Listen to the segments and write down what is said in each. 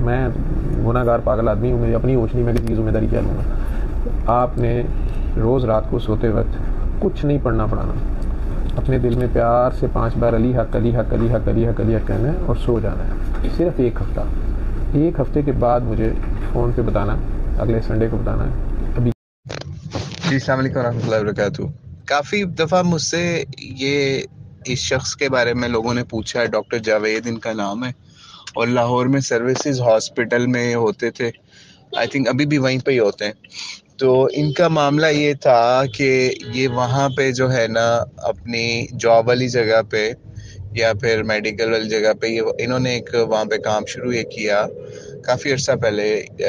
میں گناہ گار پاگل آدمی ہوں, مجھے اپنی ہوش نہیں, میں کسی کی ذمہ داری کیا لوں گا. آپ نے روز رات کو سوتے وقت کچھ نہیں پڑھنا پڑھانا, اپنے دل میں پیار سے 5 بار علی حق علی حق علی حق علی حق علی حق کہنا ہے اور سو جانا ہے. صرف ایک ہفتے کے بعد مجھے فون پہ بتانا, اگلے سنڈے کو بتانا ہے. ابھی جی السلام علیکم ورحمۃ اللہ وبرکاتہ. کافی دفعہ مجھ سے یہ اس شخص کے بارے میں لوگوں نے پوچھا ہے. ڈاکٹر جاوید ان کا نام ہے اور لاہور میں سروسز ہاسپٹل میں ہوتے تھے, آئی تھنک ابھی بھی وہیں پہ ہی ہوتے ہیں. تو ان کا معاملہ یہ تھا کہ یہ وہاں پہ جو ہے نا اپنی جاب والی جگہ پہ یا پھر میڈیکل والی جگہ پہ انہوں نے ایک وہاں پہ کام شروع یہ کیا کافی عرصہ پہلے.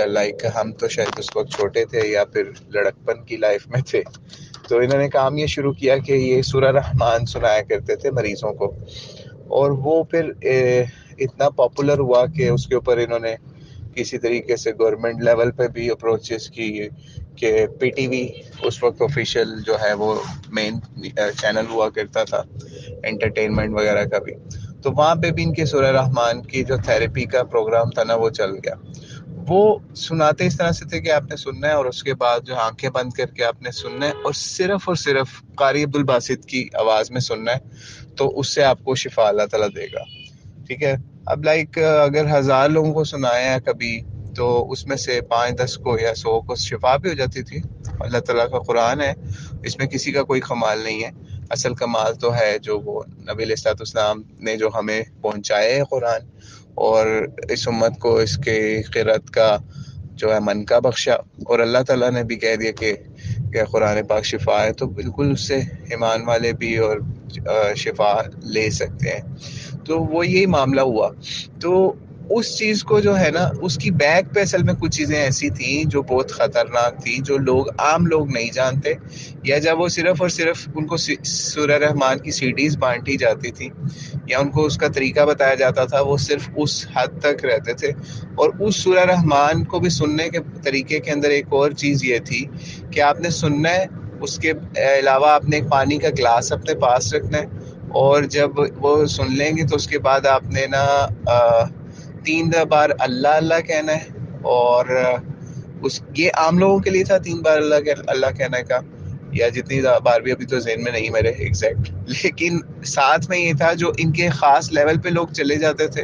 لائک ہم تو شاید اس وقت چھوٹے تھے یا پھر لڑکپن کی لائف میں تھے. تو انہوں نے کام یہ شروع کیا کہ یہ سورہ رحمان سنایا کرتے تھے مریضوں کو, اور وہ پھر اتنا پاپولر ہوا کہ اس کے اوپر انہوں نے کسی طریقے سے گورنمنٹ لیول پہ بھی اپروچز کی کہ پی ٹی وی اس وقت آفیشیل جو ہے وہ مین چینل ہوا کرتا تھا انٹرٹینمنٹ وغیرہ کا بھی. تو وہاں پہ بھی ان کے سورہ رحمان کی جو تھیراپی کا پروگرام تھا نا وہ چل گیا. وہ سناتے اس طرح سے تھے کہ آپ نے سننا ہے اور اس کے بعد جو آنکھیں بند کر کے آپ نے سننا ہے اور صرف قاری عبدالباسط کی آواز میں سننا ہے, تو اس سے آپ کو شفا اللہ تعالیٰ دے گا. ٹھیک ہے, اب لائک اگر 1000 لوگوں کو سنایا کبھی تو اس میں سے 5-10 کو یا 100 کو شفا بھی ہو جاتی تھی. اللہ تعالیٰ کا قرآن ہے, اس میں کسی کا کوئی کمال نہیں ہے. اصل کمال تو ہے جو وہ نبی علیہ الصلوۃ والسلام نے جو ہمیں پہنچایا ہے قرآن, اور اس امت کو اس کے قرأت کا جو ہے من کا بخشا, اور اللہ تعالیٰ نے بھی کہہ دیا کہ قرآن پاک شفا ہے, تو بالکل اس سے ایمان والے بھی اور شفا لے سکتے ہیں. تو وہ یہی معاملہ ہوا. تو اس چیز کو جو ہے نا اس کی بیک پہ اصل میں کچھ چیزیں ایسی تھیں جو بہت خطرناک تھیں, جو عام لوگ نہیں جانتے, یا جب وہ صرف اور صرف ان کو سورہ رحمان کی CDs بانٹی جاتی تھی یا ان کو اس کا طریقہ بتایا جاتا تھا, وہ صرف اس حد تک رہتے تھے. اور اس سورہ رحمان کو بھی سننے کے طریقے کے اندر ایک اور چیز یہ تھی کہ آپ نے سننا ہے, اس کے علاوہ آپ نے ایک پانی کا گلاس اپنے پاس رکھنا ہے, اور جب وہ سن لیں گے تو اس کے بعد آپ نے نا 3 بار اللہ اللہ کہنا ہے. اور یہ عام لوگوں کے لیے تھا 3 بار اللہ کہنے کا, یا جتنی بار بھی ابھی تو ذہن میں نہیں میرے ایگزیکٹ, لیکن ساتھ میں یہ تھا جو ان کے خاص لیول پہ لوگ چلے جاتے تھے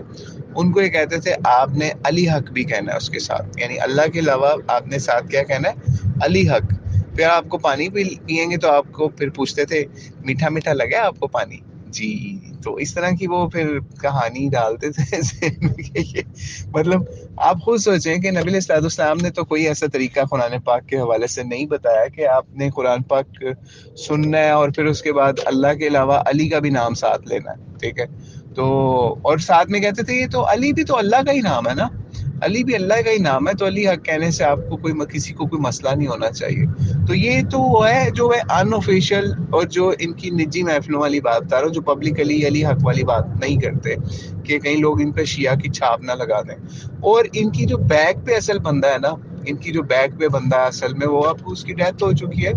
ان کو یہ کہتے تھے آپ نے علی حق بھی کہنا ہے اس کے ساتھ, یعنی اللہ کے علاوہ آپ نے ساتھ کیا کہنا ہے, علی حق. پھر آپ کو پانی پئیں گے تو آپ کو پھر پوچھتے تھے میٹھا میٹھا لگا آپ کو پانی, جی. تو اس طرح کی وہ پھر کہانی ڈالتے تھے. مطلب آپ خود سوچیں کہ نبی علیہ السلام نے تو کوئی ایسا طریقہ قرآن پاک کے حوالے سے نہیں بتایا کہ آپ نے قرآن پاک سننا ہے اور پھر اس کے بعد اللہ کے علاوہ علی کا بھی نام ساتھ لینا ہے. ٹھیک ہے, تو اور ساتھ میں کہتے تھے یہ تو علی بھی تو اللہ کا ہی نام ہے نا, علی بھی اللہ کا ہی نام ہے, تو علی حق کہنے سے آپ کو کسی کو کوئی مسئلہ نہیں ہونا چاہیے. تو یہ تو ہے جو ہے ان آفیشیل, اور جو ان کی نجی محفلوں والی بات بتا رہا ہوں, جو پبلکلی علی حق والی بات نہیں کرتے کہ کئی لوگ ان پہ شیعہ کی چھاپ نہ لگا دیں. اور ان کی جو بیک پہ اصل بندہ ہے نا, ان کی جو بیک پہ بندہ ہے اصل میں, وہ اب اس کی ڈیتھ ہو چکی ہے.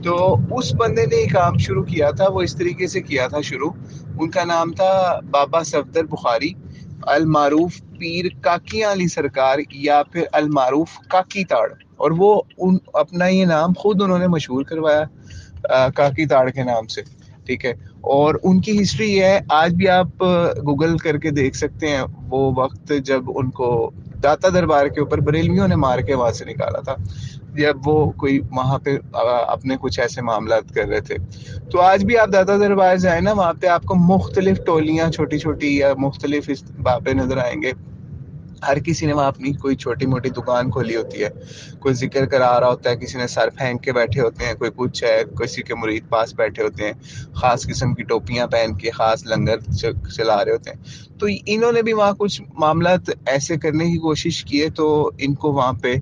تو اس بندے نے یہ کام شروع کیا تھا, وہ اس طریقے سے کیا تھا شروع. ان کا نام تھا بابا صفدر بخاری, المعروف پیر کاکیاں علی سرکار, یا پھر المعروف کاکی تاڑ. اور وہ اپنا یہ نام خود انہوں نے مشہور کروایا کاکی تاڑ کے نام سے. ٹھیک ہے, اور ان کی ہسٹری یہ ہے, آج بھی آپ گوگل کر کے دیکھ سکتے ہیں وہ وقت جب ان کو داتا دربار کے اوپر بریلویوں نے مار کے وہاں سے نکالا تھا, جب وہ کوئی وہاں پہ اپنے کچھ ایسے معاملات کر رہے تھے. تو آج بھی آپ داتا دربار جائیں نا, وہاں پہ آپ کو مختلف ٹولیاں چھوٹی چھوٹی یا مختلف بابے نظر آئیں گے. ہر کسی نے وہاں اپنی کوئی چھوٹی موٹی دکان کھولی ہوتی ہے, کوئی ذکر کرا رہا ہوتا ہے, کسی نے سر پھینک کے بیٹھے ہوتے ہیں, کوئی کچھ ہے, کسی کے مرید پاس بیٹھے ہوتے ہیں, خاص قسم کی ٹوپیاں پہن کے خاص لنگر چلا رہے ہوتے ہیں. تو انہوں نے بھی وہاں کچھ معاملات ایسے کرنے کی کوشش کی ہے, تو ان کو وہاں پہ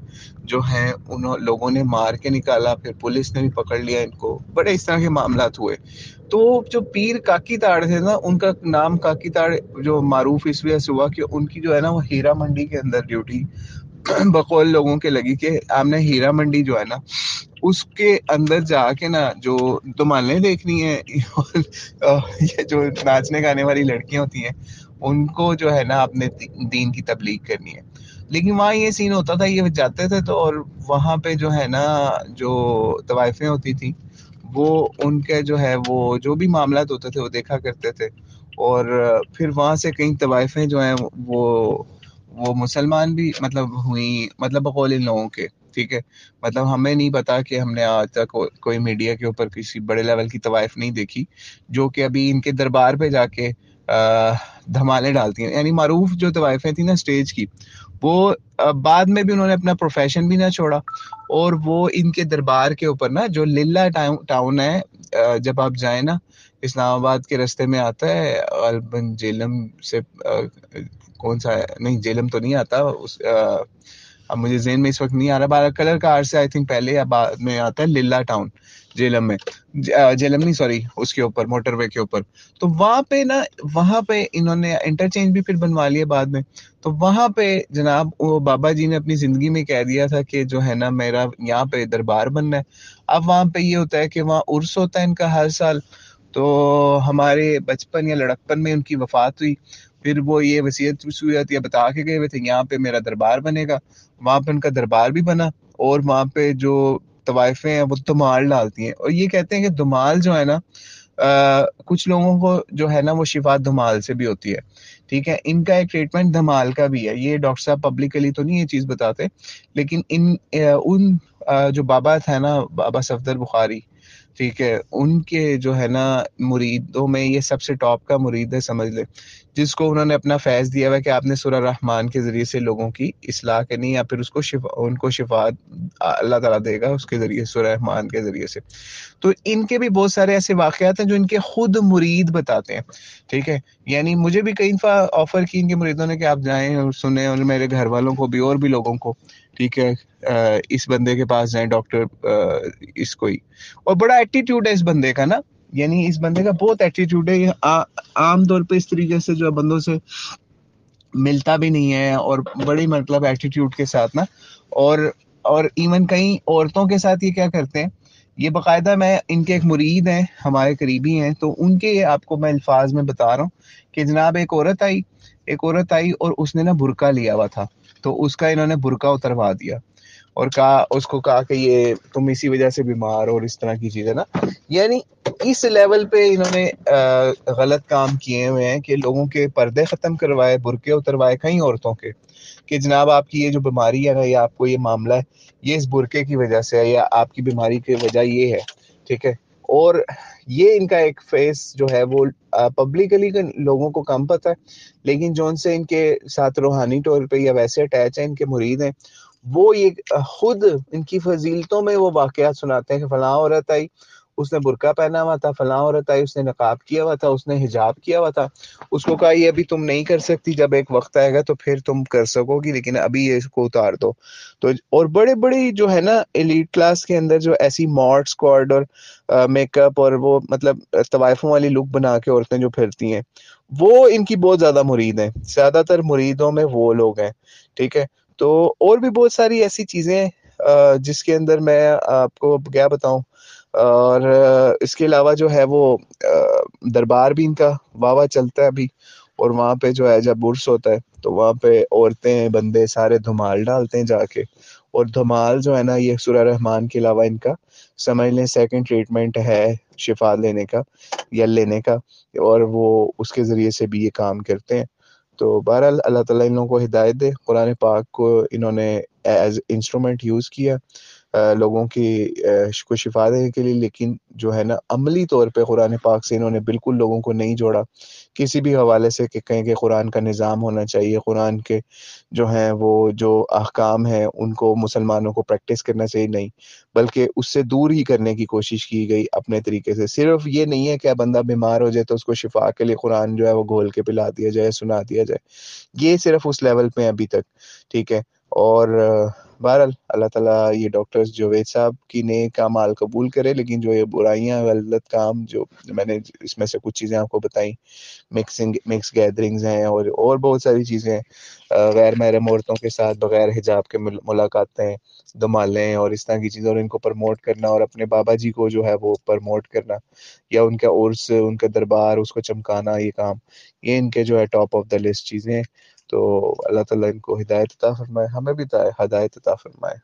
جو ہیں لوگوں نے مار کے نکالا, پھر پولیس نے بھی پکڑ لیا ان کو, بڑے اس طرح کے معاملات ہوئے. تو جو پیر کاکی تاڑ تھے نا, ان کا نام کاکی تاڑ جو معروف اس وجہ سے ہوا کہ ان کی جو ہے نا وہ ہیرا منڈی کے اندر ڈیوٹی بقول لوگوں کے لگی کہ آپ نے ہیرا منڈی جو ہے نا اس کے اندر جا کے نا جو دمالیں دیکھنی ہے, یہ جو ناچنے گانے والی لڑکیاں ہوتی ہیں ان کو جو ہے نا اپنے دین کی تبلیغ کرنی ہے. لیکن وہاں یہ سین ہوتا تھا، یہ جاتے تھے تو، اور وہاں پہ جو ہے نا جو طوائفیں ہوتی تھیں وہ ان کے جو ہے وہ جو بھی معاملات ہوتے تھے وہ دیکھا کرتے تھے. اور پھر وہاں سے کئی طوائفیں جو ہیں وہ مسلمان بھی مطلب ہوئی، مطلب بقول ان لوگوں کے. ٹھیک ہے، مطلب ہمیں نہیں پتا کہ ہم نے آج تک کوئی میڈیا کے اوپر کسی بڑے لیول کی طوائف نہیں دیکھی جو کہ ابھی ان کے دربار پہ جا کے دھمالے ڈالتی ہیں. یعنی معروف جو طوائفیں تھیں نا اسٹیج کی، وہ بعد میں بھی انہوں نے اپنا پروفیشن بھی نہ چھوڑا، اور وہ ان کے دربار کے اوپر نا جو للہ ٹاؤن ہے، جب آپ جائیں نا اسلام آباد کے راستے میں آتا ہے، غالباً جیلم سے کون سا ہے، نہیں جیلم تو نہیں آتا، اب مجھے ذہن میں اس وقت نہیں آ رہا، بارہ کلر کار سے آئی تھنک پہلے یا بعد میں آتا ہے للہ ٹاؤن جیلم میں، جیلم نہیں سوری، اس کے اوپر موٹر وے کے اوپر. تو وہاں پہ نا، وہاں پہ انہوں نے انٹرچینج بھی پھر بنوا لیا بعد میں. تو وہاں پہ جناب وہ بابا جی نے اپنی زندگی میں کہہ دیا تھا کہ جو ہے نا میرا یہاں پہ دربار بننا ہے. اب وہاں پہ یہ ہوتا ہے کہ وہاں عرس ہوتا ہے ان کا ہر سال. تو ہمارے بچپن یا لڑکپن میں ان کی وفات ہوئی، پھر وہ یہ وصیت یا بتا کے گئے ہوئے تھے یہاں پہ میرا دربار بنے گا. وہاں پہ ان کا دربار بھی بنا، اور وہاں پہ جو طوائفیں ہیں وہ دمال ڈالتی ہیں، اور یہ کہتے ہیں کہ دمال جو ہے نا کچھ لوگوں کو جو ہے نا وہ شفا دمال سے بھی ہوتی ہے. ٹھیک ہے، ان کا ایک ٹریٹمنٹ دمال کا بھی ہے. یہ ڈاکٹر صاحب پبلکلی تو نہیں یہ چیز بتاتے، لیکن ان جو بابا تھا نا، بابا صفدر بخاری، ٹھیک ہے، ان کے جو ہے نا مریدوں میں یہ سب سے ٹاپ کا مرید ہے سمجھ لے، جس کو انہوں نے اپنا فیض دیا ہوا ہے کہ آپ نے سورہ رحمان کے ذریعے سے لوگوں کی اصلاح کرنی، یا پھر اس کو ان کو شفا اللہ تعالیٰ دے گا اس کے ذریعے، سورہ رحمان کے ذریعے سے. تو ان کے بھی بہت سارے ایسے واقعات ہیں جو ان کے خود مرید بتاتے ہیں. ٹھیک ہے، یعنی مجھے بھی کئی دفعہ آفر کی ان کے مریدوں نے کہ آپ جائیں اور سنیں، اور میرے گھر والوں کو بھی اور بھی لوگوں کو. ٹھیک ہے، اس بندے کے پاس جائیں ڈاکٹر اس کو ہی. اور بڑا ایٹیٹیوڈ ہے اس بندے کا نا، یعنی اس بندے کا بہت ایٹیٹیوڈ ہے. عام طور پہ اس طریقے سے جو بندوں سے ملتا بھی نہیں ہے، اور بڑی مطلب ایٹیٹیوڈ کے ساتھ نا. اور ایون کئی عورتوں کے ساتھ یہ کیا کرتے ہیں، یہ باقاعدہ، میں ان کے ایک مرید ہیں ہمارے قریبی ہیں، تو ان کے آپ کو میں الفاظ میں بتا رہا ہوں کہ جناب ایک عورت آئی اور اس نے نا برقع لیا ہوا تھا. تو اس کا انہوں نے برقع اتروا دیا، اور اس کو کہا کہ یہ تم اسی وجہ سے بیمار ہو، اور اس طرح کی چیزیں نا. یعنی اس لیول پہ انہوں نے غلط کام کیے ہوئے ہیں کہ لوگوں کے پردے ختم کروائے، برقعے اتروائے کئی عورتوں کے، کہ جناب آپ کی یہ جو بیماری ہے نا، یا آپ کو یہ معاملہ ہے، یہ اس برقعے کی وجہ سے ہے، یا آپ کی بیماری کی وجہ یہ ہے. ٹھیک ہے، اور یہ ان کا ایک فیس جو ہے وہ پبلکلی لوگوں کو کم پتہ ہے، لیکن جو ان سے ان کے ساتھ روحانی طور پہ یا ویسے اٹیچ ہیں، ان کے مرید ہیں، وہ یہ خود ان کی فضیلتوں میں وہ واقعات سناتے ہیں کہ فلاں عورت آئی، اس نے برقع پہنا ہوا تھا، فلاں عورت آئی، اس نے نقاب کیا ہوا تھا، اس نے حجاب کیا ہوا تھا، اس کو کہا یہ ابھی تم نہیں کر سکتی، جب ایک وقت آئے گا تو پھر تم کر سکو گی، لیکن ابھی یہ اس کو اتار دو. تو اور بڑے بڑے جو ہے نا ایلیٹ کلاس کے اندر جو ایسی ماڈ اسکواڈ اور میک اپ اور وہ مطلب طوائفوں والی لک بنا کے عورتیں جو پھرتی ہیں، وہ ان کی بہت زیادہ مرید ہیں. زیادہ تر مریدوں میں وہ لوگ ہیں. ٹھیک ہے، تو اور بھی بہت ساری ایسی چیزیں ہیں جس کے اندر میں آپ کو کیا بتاؤں. اور اس کے علاوہ جو ہے وہ دربار بھی ان کا واہ چلتا ہے ابھی. اور وہاں پہ جو ہے جب عرس ہوتا ہے تو وہاں پہ عورتیں بندے سارے دھمال ڈالتے ہیں جا کے. اور دھمال جو ہے نا یہ سورہ رحمان کے علاوہ ان کا سمجھ لیں سیکنڈ ٹریٹمنٹ ہے شفا لینے کا یا لینے کا، اور وہ اس کے ذریعے سے بھی یہ کام کرتے ہیں. تو بہرحال اللہ تعالیٰ ان لوگوں کو ہدایت دے. قرآن پاک کو انہوں نے ایز انسٹرومنٹ یوز کیا لوگوں کی کو شفا دینے کے لیے، لیکن جو ہے نا عملی طور پہ قرآن پاک سے انہوں نے بالکل لوگوں کو نہیں جوڑا کسی بھی حوالے سے کہ کہیں کہ قرآن کا نظام ہونا چاہیے، قرآن کے جو ہیں وہ جو احکام ہیں ان کو مسلمانوں کو پریکٹس کرنا چاہیے، نہیں، بلکہ اس سے دور ہی کرنے کی کوشش کی گئی اپنے طریقے سے. صرف یہ نہیں ہے کہ بندہ بیمار ہو جائے تو اس کو شفا کے لیے قرآن جو ہے وہ گھول کے پلا دیا جائے، سنا دیا جائے، یہ صرف اس لیول پہ ابھی تک. ٹھیک ہے، اور بہرحال اللہ تعالیٰ یہ ڈاکٹر جاوید صاحب کی نیک اعمال قبول کرے، لیکن جو یہ برائیاں غلط کام جو میں نے اس میں سے کچھ چیزیں آپ کو بتائیں، مکس گیدرنگز ہیں اور بہت ساری چیزیں ہیں، غیر محرم عورتوں کے ساتھ بغیر حجاب کے ملاقاتیں، دمالیں اور اس طرح کی چیزیں، اور ان کو پرموٹ کرنا اور اپنے بابا جی کو جو ہے وہ پرموٹ کرنا، یا ان کا عرس، ان کا دربار، اس کو چمکانا، یہ کام، یہ ان کے جو ہے ٹاپ آف دا لسٹ چیزیں ہیں۔ تو اللہ تعالیٰ ان کو ہدایت عطا فرمائے، ہمیں بھی ہدایت عطا فرمائے۔